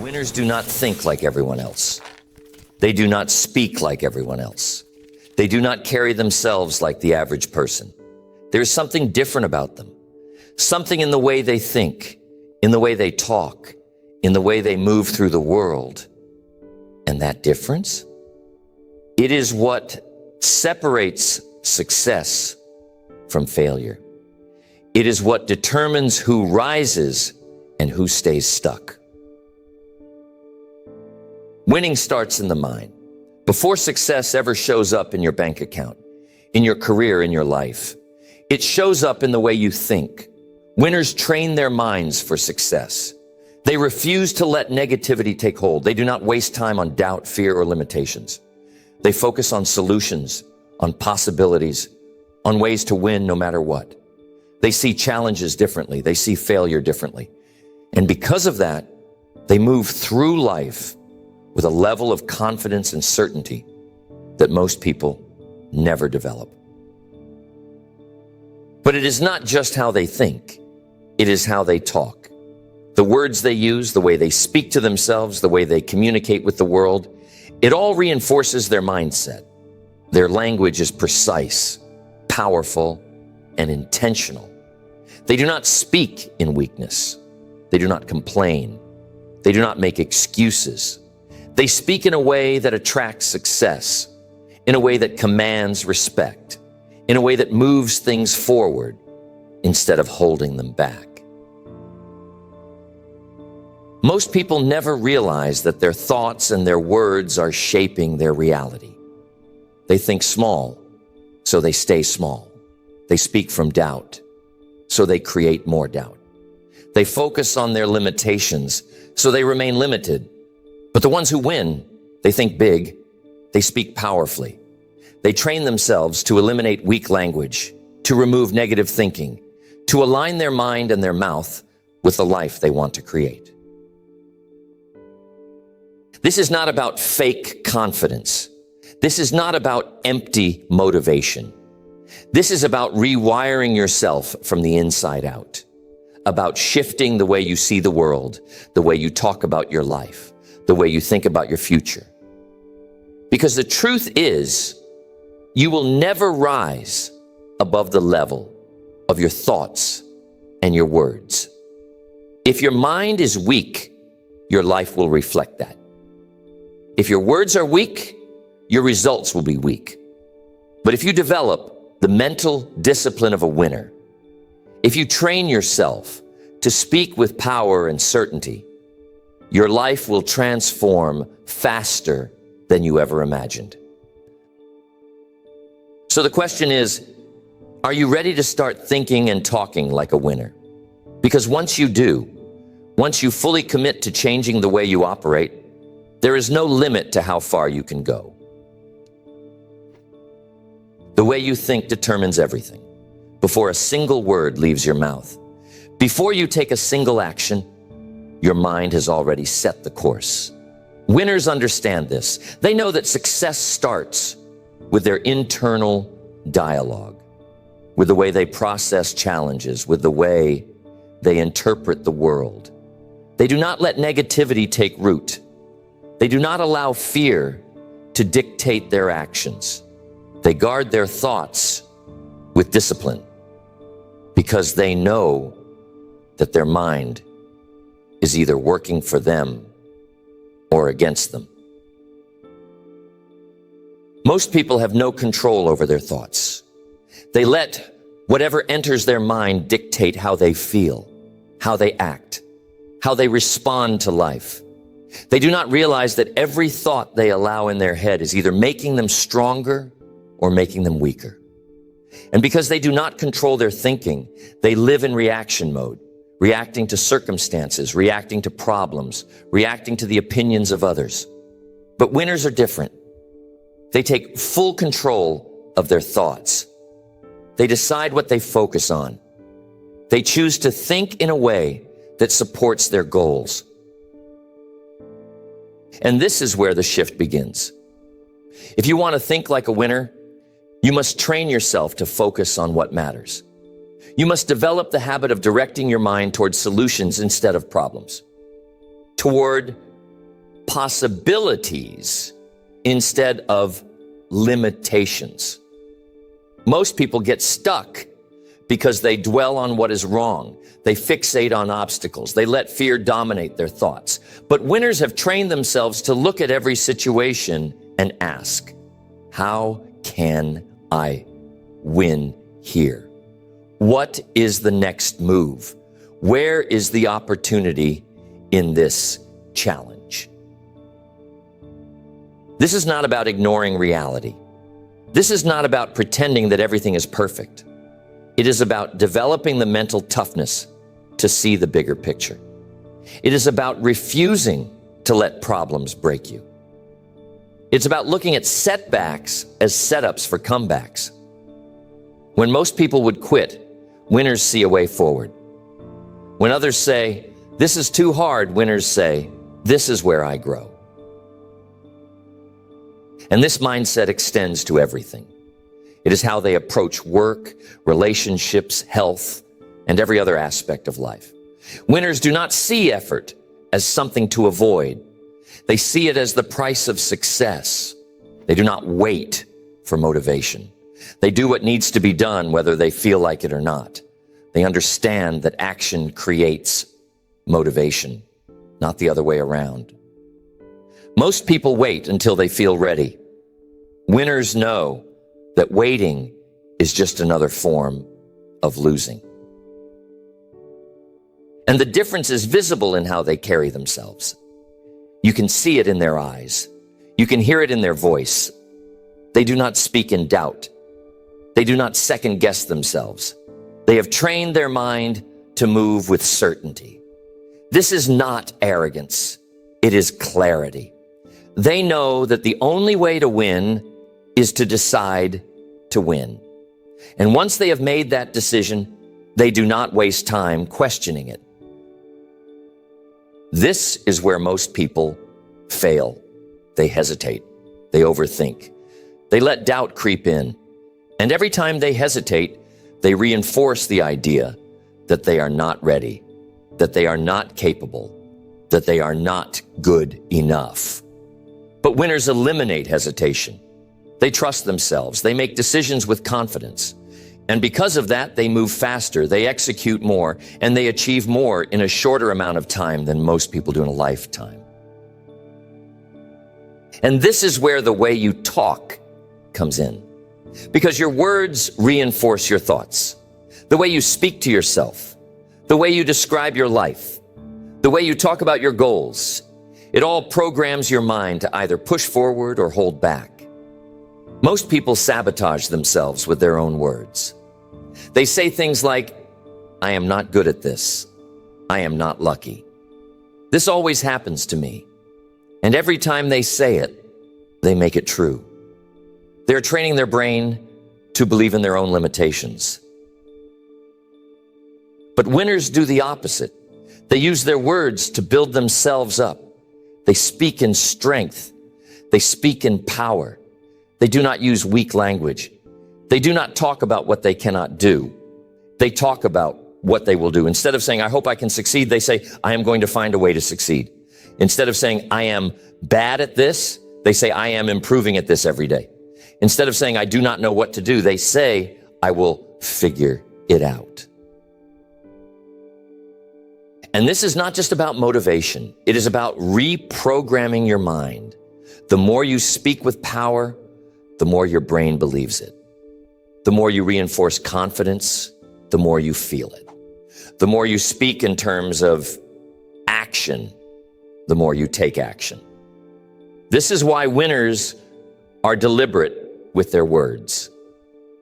Winners do not think like everyone else. They do not speak like everyone else. They do not carry themselves like the average person. There is something different about them. Something in the way they think, in the way they talk, in the way they move through the world. And that difference? It is what separates success from failure. It is what determines who rises and who stays stuck. Winning starts in the mind. Before success ever shows up in your bank account, in your career, in your life, it shows up in the way you think. Winners train their minds for success. They refuse to let negativity take hold. They do not waste time on doubt, fear, or limitations. They focus on solutions, on possibilities, on ways to win no matter what. They see challenges differently. They see failure differently. And because of that, they move through life with a level of confidence and certainty that most people never develop. But it is not just how they think. It is how they talk. The words they use, the way they speak to themselves, the way they communicate with the world, it all reinforces their mindset. Their language is precise, powerful, and intentional. They do not speak in weakness. They do not complain. They do not make excuses. They speak in a way that attracts success, in a way that commands respect, in a way that moves things forward instead of holding them back. Most people never realize that their thoughts and their words are shaping their reality. They think small, so they stay small. They speak from doubt, so they create more doubt. They focus on their limitations, so they remain limited. But the ones who win, they think big, they speak powerfully. They train themselves to eliminate weak language, to remove negative thinking, to align their mind and their mouth with the life they want to create. This is not about fake confidence. This is not about empty motivation. This is about rewiring yourself from the inside out, about shifting the way you see the world, the way you talk about your life, the way you think about your future. Because the truth is, you will never rise above the level of your thoughts and your words. If your mind is weak, your life will reflect that. If your words are weak, your results will be weak. But if you develop the mental discipline of a winner, if you train yourself to speak with power and certainty, your life will transform faster than you ever imagined. So the question is, are you ready to start thinking and talking like a winner? Because once you do, once you fully commit to changing the way you operate, there is no limit to how far you can go. The way you think determines everything. Before a single word leaves your mouth, before you take a single action, your mind has already set the course. Winners understand this. They know that success starts with their internal dialogue, with the way they process challenges, with the way they interpret the world. They do not let negativity take root. They do not allow fear to dictate their actions. They guard their thoughts with discipline because they know that their mind is either working for them or against them. Most people have no control over their thoughts. They let whatever enters their mind dictate how they feel, how they act, how they respond to life. They do not realize that every thought they allow in their head is either making them stronger or making them weaker. And because they do not control their thinking, they live in reaction mode, reacting to circumstances, reacting to problems, reacting to the opinions of others. But winners are different. They take full control of their thoughts. They decide what they focus on. They choose to think in a way that supports their goals. And this is where the shift begins. If you want to think like a winner, you must train yourself to focus on what matters. You must develop the habit of directing your mind towards solutions instead of problems, toward possibilities instead of limitations. Most people get stuck because they dwell on what is wrong. They fixate on obstacles. They let fear dominate their thoughts. But winners have trained themselves to look at every situation and ask, how can I win here? What is the next move? Where is the opportunity in this challenge? This is not about ignoring reality. This is not about pretending that everything is perfect. It is about developing the mental toughness to see the bigger picture. It is about refusing to let problems break you. It's about looking at setbacks as setups for comebacks. When most people would quit, winners see a way forward. When others say, this is too hard, winners say, this is where I grow. And this mindset extends to everything. It is how they approach work, relationships, health, and every other aspect of life. Winners do not see effort as something to avoid. They see it as the price of success. They do not wait for motivation. They do what needs to be done, whether they feel like it or not. They understand that action creates motivation, not the other way around. Most people wait until they feel ready. Winners know that waiting is just another form of losing. And the difference is visible in how they carry themselves. You can see it in their eyes. You can hear it in their voice. They do not speak in doubt. They do not second guess themselves. They have trained their mind to move with certainty. This is not arrogance. It is clarity. They know that the only way to win is to decide to win. And once they have made that decision, they do not waste time questioning it. This is where most people fail. They hesitate. They overthink. They let doubt creep in. And every time they hesitate, they reinforce the idea that they are not ready, that they are not capable, that they are not good enough. But winners eliminate hesitation. They trust themselves. They make decisions with confidence. And because of that, they move faster, they execute more, and they achieve more in a shorter amount of time than most people do in a lifetime. And this is where the way you talk comes in. Because your words reinforce your thoughts. The way you speak to yourself, the way you describe your life, the way you talk about your goals, it all programs your mind to either push forward or hold back. Most people sabotage themselves with their own words. They say things like, I am not good at this. I am not lucky. This always happens to me. And every time they say it, they make it true. They're training their brain to believe in their own limitations. But winners do the opposite. They use their words to build themselves up. They speak in strength. They speak in power. They do not use weak language. They do not talk about what they cannot do. They talk about what they will do. Instead of saying, I hope I can succeed, they say, I am going to find a way to succeed. Instead of saying, I am bad at this, they say, I am improving at this every day. Instead of saying, I do not know what to do, they say, I will figure it out. And this is not just about motivation. It is about reprogramming your mind. The more you speak with power, the more your brain believes it. The more you reinforce confidence, the more you feel it. The more you speak in terms of action, the more you take action. This is why winners are deliberate with their words.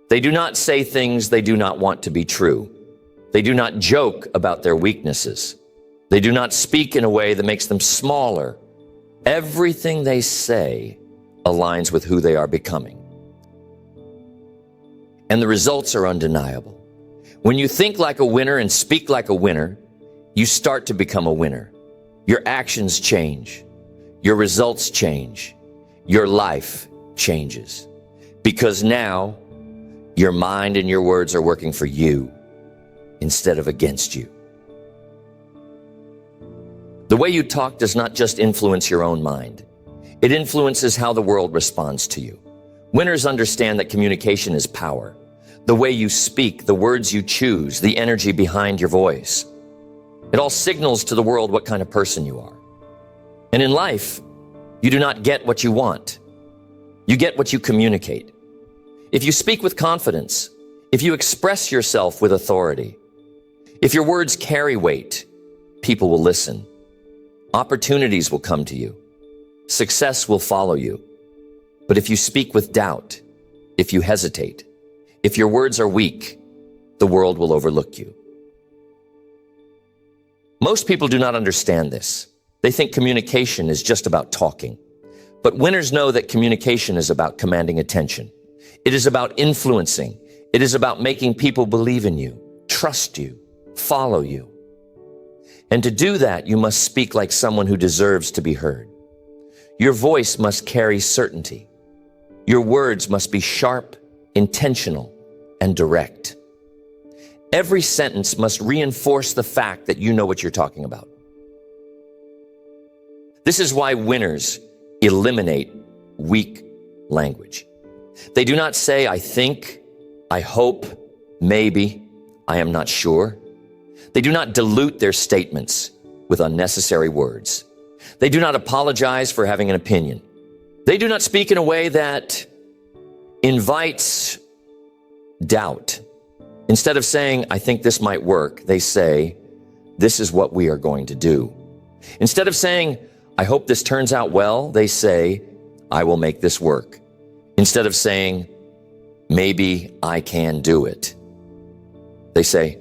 They do not say things they do not want to be true. They do not joke about their weaknesses. They do not speak in a way that makes them smaller. Everything they say aligns with who they are becoming. And the results are undeniable. When you think like a winner and speak like a winner, you start to become a winner. Your actions change. Your results change. Your life changes. Because now, your mind and your words are working for you instead of against you. The way you talk does not just influence your own mind. It influences how the world responds to you. Winners understand that communication is power. The way you speak, the words you choose, the energy behind your voice. It all signals to the world what kind of person you are. And in life, you do not get what you want. You get what you communicate. If you speak with confidence, if you express yourself with authority, if your words carry weight, people will listen. Opportunities will come to you. Success will follow you. But if you speak with doubt, if you hesitate, if your words are weak, the world will overlook you. Most people do not understand this. They think communication is just about talking. But winners know that communication is about commanding attention. It is about influencing. It is about making people believe in you, trust you, follow you. And to do that, you must speak like someone who deserves to be heard. Your voice must carry certainty. Your words must be sharp, intentional, and direct. Every sentence must reinforce the fact that you know what you're talking about. This is why winners eliminate weak language. They do not say, I think, I hope, maybe, I am not sure. They do not dilute their statements with unnecessary words. They do not apologize for having an opinion. They do not speak in a way that invites doubt. Instead of saying, I think this might work, they say, this is what we are going to do. Instead of saying, I hope this turns out well, they say, I will make this work. Instead of saying, maybe I can do it, they say,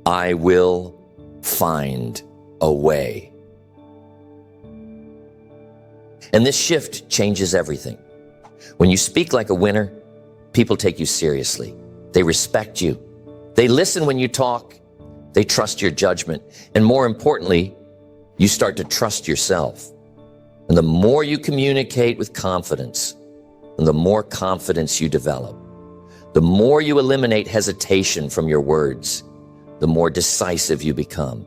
I will find a way. And this shift changes everything. When you speak like a winner, people take you seriously. They respect you. They listen when you talk. They trust your judgment. And more importantly, you start to trust yourself. And the more you communicate with confidence, and the more confidence you develop, the more you eliminate hesitation from your words, the more decisive you become.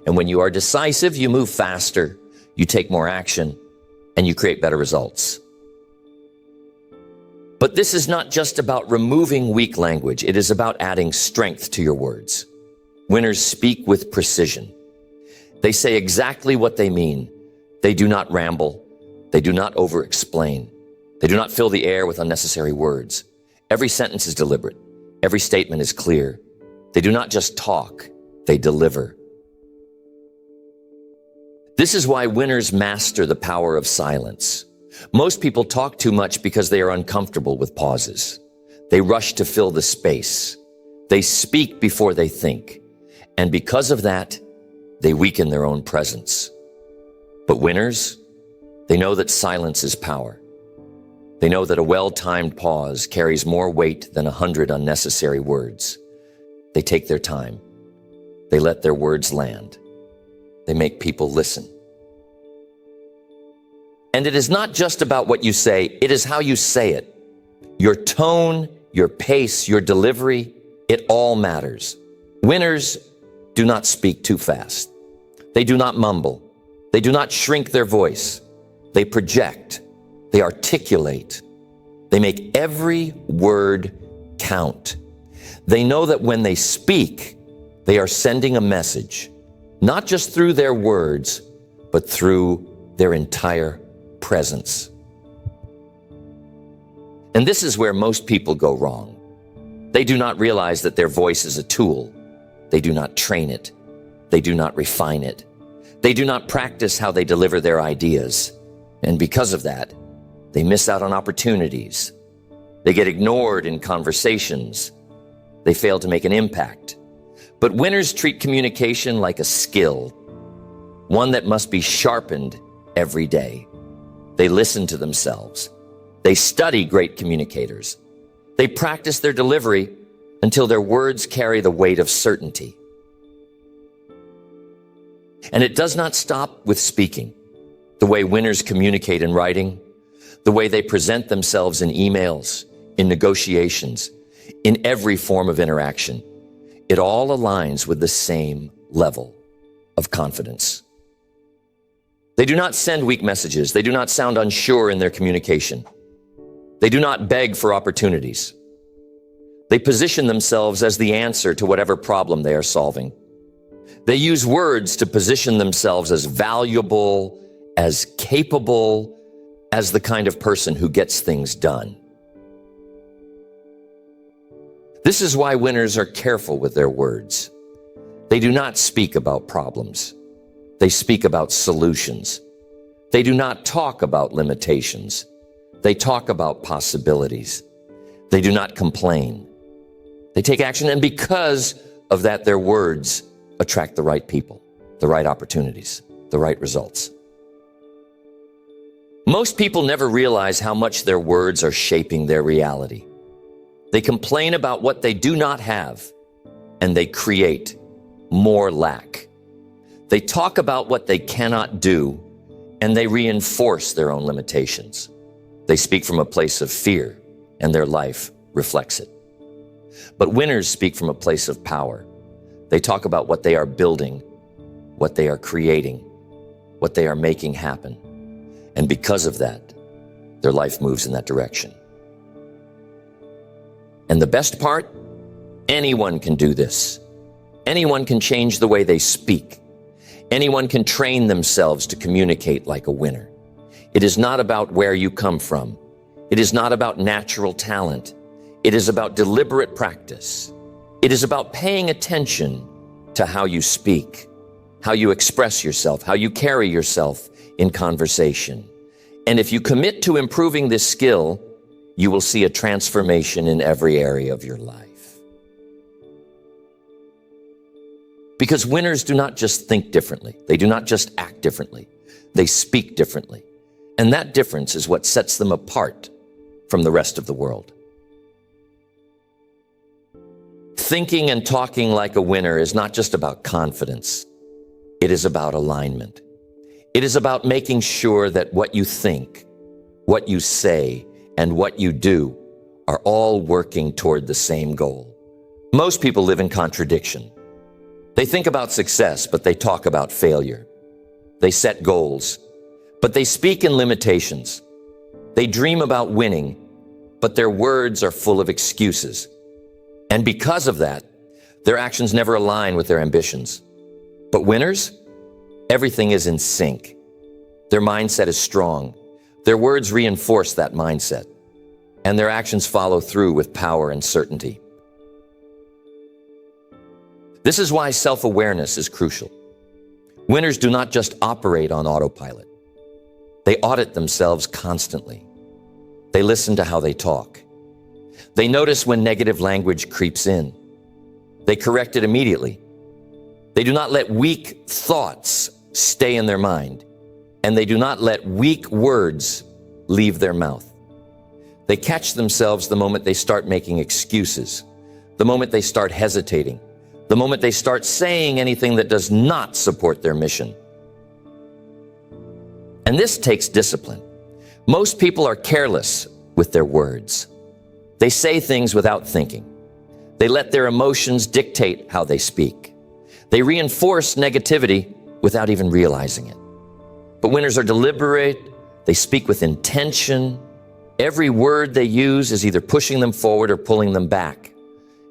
And when you are decisive, you move faster, you take more action, and you create better results. But this is not just about removing weak language. It is about adding strength to your words. Winners speak with precision. They say exactly what they mean. They do not ramble. They do not over-explain. They do not fill the air with unnecessary words. Every sentence is deliberate. Every statement is clear. They do not just talk, they deliver. This is why winners master the power of silence. Most people talk too much because they are uncomfortable with pauses. They rush to fill the space. They speak before they think. And because of that, they weaken their own presence. But winners, they know that silence is power. They know that a well-timed pause carries more weight than 100 unnecessary words. They take their time. They let their words land. They make people listen. And it is not just about what you say, it is how you say it. Your tone, your pace, your delivery, it all matters. Winners do not speak too fast. They do not mumble. They do not shrink their voice. They project. They articulate. They make every word count. They know that when they speak, they are sending a message, not just through their words, but through their entire presence. And this is where most people go wrong. They do not realize that their voice is a tool. They do not train it. They do not refine it. They do not practice how they deliver their ideas. And because of that, they miss out on opportunities. They get ignored in conversations. They fail to make an impact. But winners treat communication like a skill, one that must be sharpened every day. They listen to themselves. They study great communicators. They practice their delivery until their words carry the weight of certainty. And it does not stop with speaking. The way winners communicate in writing, the way they present themselves in emails, in negotiations, in every form of interaction, it all aligns with the same level of confidence. They do not send weak messages. They do not sound unsure in their communication. They do not beg for opportunities. They position themselves as the answer to whatever problem they are solving. They use words to position themselves as valuable, as capable, as the kind of person who gets things done. This is why winners are careful with their words. They do not speak about problems. They speak about solutions. They do not talk about limitations. They talk about possibilities. They do not complain. They take action, and because of that, their words attract the right people, the right opportunities, the right results. Most people never realize how much their words are shaping their reality. They complain about what they do not have, and they create more lack. They talk about what they cannot do, and they reinforce their own limitations. They speak from a place of fear, and their life reflects it. But winners speak from a place of power. They talk about what they are building, what they are creating, what they are making happen. And because of that, their life moves in that direction. And the best part? Anyone can do this. Anyone can change the way they speak. Anyone can train themselves to communicate like a winner. It is not about where you come from. It is not about natural talent. It is about deliberate practice. It is about paying attention to how you speak, how you express yourself, how you carry yourself in conversation. And if you commit to improving this skill, you will see a transformation in every area of your life. Because winners do not just think differently. They do not just act differently. They speak differently. And that difference is what sets them apart from the rest of the world. Thinking and talking like a winner is not just about confidence. It is about alignment. It is about making sure that what you think, what you say, and what you do are all working toward the same goal. Most people live in contradiction. They think about success, but they talk about failure. They set goals, but they speak in limitations. They dream about winning, but their words are full of excuses. And because of that, their actions never align with their ambitions. But winners, everything is in sync. Their mindset is strong. Their words reinforce that mindset, and their actions follow through with power and certainty. This is why self-awareness is crucial. Winners do not just operate on autopilot. They audit themselves constantly. They listen to how they talk. They notice when negative language creeps in. They correct it immediately. They do not let weak thoughts stay in their mind, and they do not let weak words leave their mouth. They catch themselves the moment they start making excuses, the moment they start hesitating, the moment they start saying anything that does not support their mission. And this takes discipline. Most people are careless with their words. They say things without thinking. They let their emotions dictate how they speak. They reinforce negativity without even realizing it. But winners are deliberate. They speak with intention. Every word they use is either pushing them forward or pulling them back.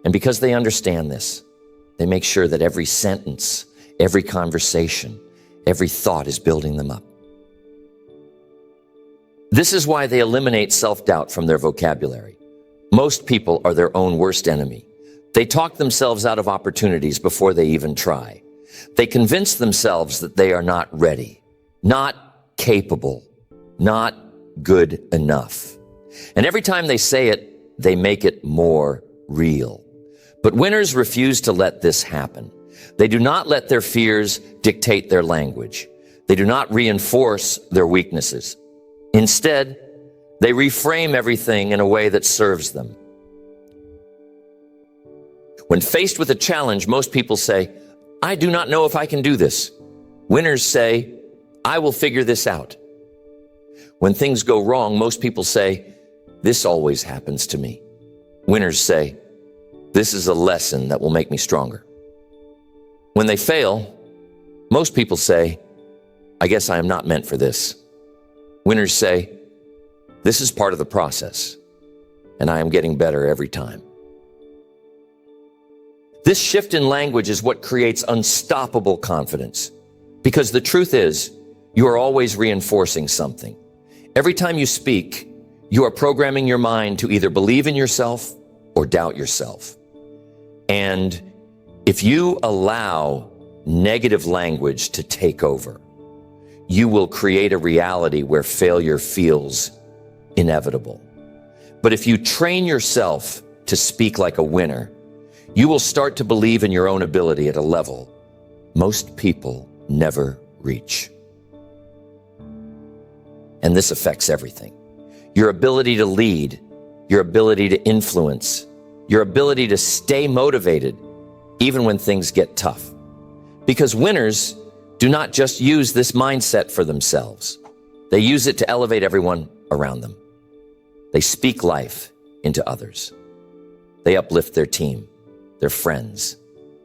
And because they understand this, they make sure that every sentence, every conversation, every thought is building them up. This is why they eliminate self-doubt from their vocabulary. Most people are their own worst enemy. They talk themselves out of opportunities before they even try. They convince themselves that they are not ready, not capable, not good enough. And every time they say it, they make it more real. But winners refuse to let this happen. They do not let their fears dictate their language. They do not reinforce their weaknesses. Instead, they reframe everything in a way that serves them. When faced with a challenge, most people say, "I do not know if I can do this." Winners say, "I will figure this out." When things go wrong, most people say, "This always happens to me." Winners say, "This is a lesson that will make me stronger." When they fail, most people say, I guess I am not meant for this. Winners say, this is part of the process, and I am getting better every time. This shift in language is what creates unstoppable confidence, because the truth is, you are always reinforcing something. Every time you speak, you are programming your mind to either believe in yourself or doubt yourself. And if you allow negative language to take over, you will create a reality where failure feels inevitable. But if you train yourself to speak like a winner, you will start to believe in your own ability at a level most people never reach. And this affects everything. Your ability to lead, your ability to influence, your ability to stay motivated even when things get tough. Because winners do not just use this mindset for themselves. They use it to elevate everyone around them. They speak life into others. They uplift their team, their friends,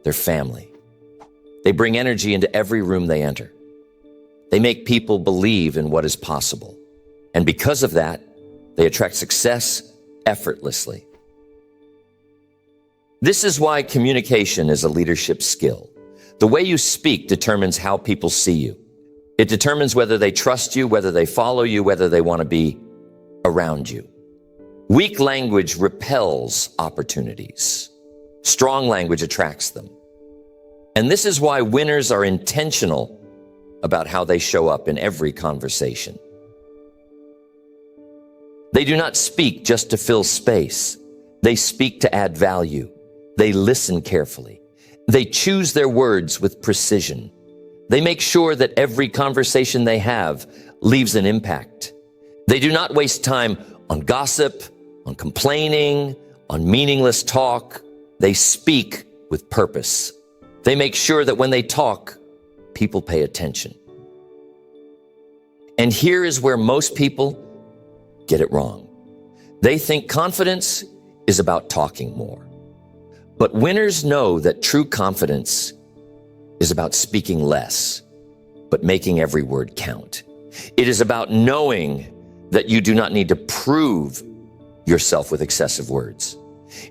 their family. They bring energy into every room they enter. They make people believe in what is possible. And because of that, they attract success effortlessly. This is why communication is a leadership skill. The way you speak determines how people see you. It determines whether they trust you, whether they follow you, whether they want to be around you. Weak language repels opportunities. Strong language attracts them. And this is why winners are intentional about how they show up in every conversation. They do not speak just to fill space. They speak to add value. They listen carefully. They choose their words with precision. They make sure that every conversation they have leaves an impact. They do not waste time on gossip, on complaining, on meaningless talk. They speak with purpose. They make sure that when they talk, people pay attention. And here is where most people get it wrong. They think confidence is about talking more. But winners know that true confidence is about speaking less, but making every word count. It is about knowing that you do not need to prove yourself with excessive words.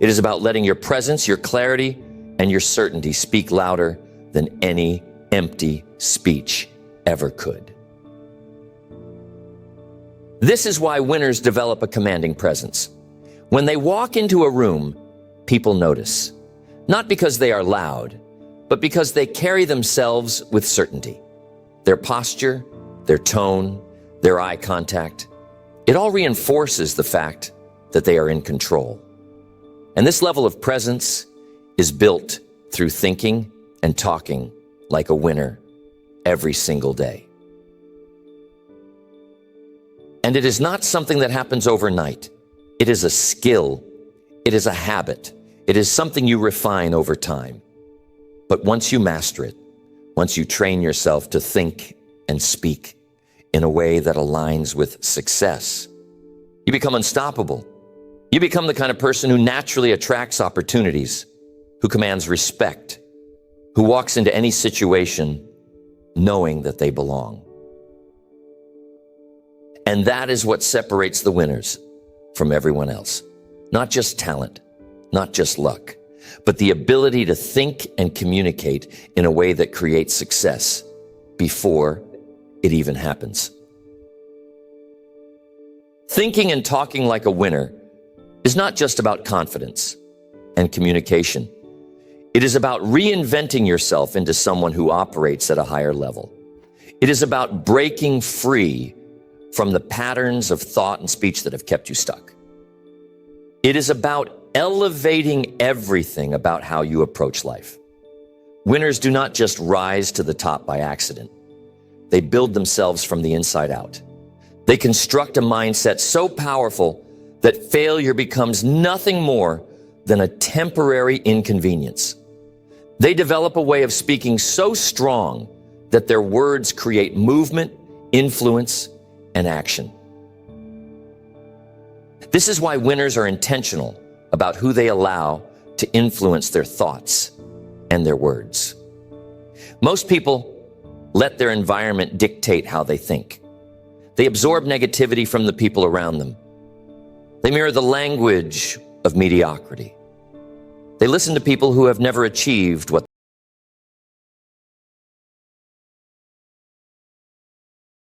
It is about letting your presence, your clarity, and your certainty speak louder than any empty speech ever could. This is why winners develop a commanding presence. When they walk into a room, people notice. Not because they are loud, but because they carry themselves with certainty. Their posture, their tone, their eye contact, it all reinforces the fact that they are in control. And this level of presence is built through thinking and talking like a winner every single day. And it is not something that happens overnight. It is a skill. It is a habit. It is something you refine over time. But once you master it, once you train yourself to think and speak in a way that aligns with success, you become unstoppable. You become the kind of person who naturally attracts opportunities, who commands respect, who walks into any situation knowing that they belong. And that is what separates the winners from everyone else. Not just talent, not just luck, but the ability to think and communicate in a way that creates success before it even happens. Thinking and talking like a winner is not just about confidence and communication. It is about reinventing yourself into someone who operates at a higher level. It is about breaking free from the patterns of thought and speech that have kept you stuck. It is about elevating everything about how you approach life. Winners do not just rise to the top by accident. They build themselves from the inside out. They construct a mindset so powerful that failure becomes nothing more than a temporary inconvenience. They develop a way of speaking so strong that their words create movement, influence, and action. This is why winners are intentional about who they allow to influence their thoughts and their words. Most people let their environment dictate how they think. They absorb negativity from the people around them. They mirror the language of mediocrity. They listen to people who have never achieved what